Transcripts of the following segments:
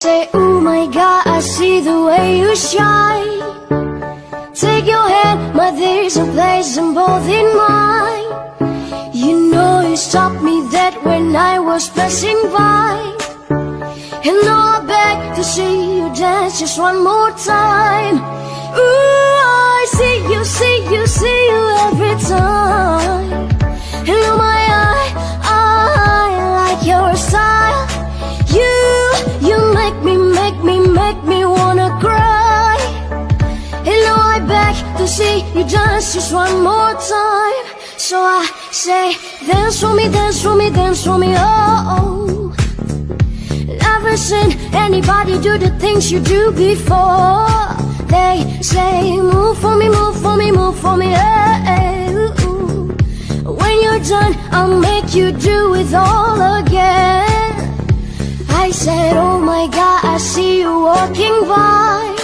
Say, oh my God, I see the way you shine. Take your hand, my there's a place in both in mine. You know you stopped me dead when I was passing by. And now I beg to see you dance just one more time. Ooh, I see you, see you, see you every time. And oh my, I like your style. You make me wanna cry. And now I beg to see you dance just one more time. So I say, dance for me, dance for me, dance for me, oh. Never seen anybody do the things you do before. They say, move for me, move for me, move for me, hey, ooh. When you're done, I'll make you do it all again. I said, oh my God, I see you walking by.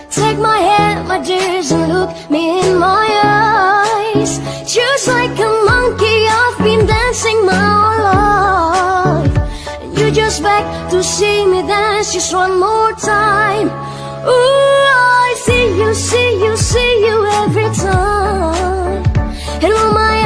Take my hand, my dears, and look me in my eyes. Just like a monkey, I've been dancing my whole life. And you just beg to see me dance just one more time. Ooh, I see you, see you, see you every time. And oh my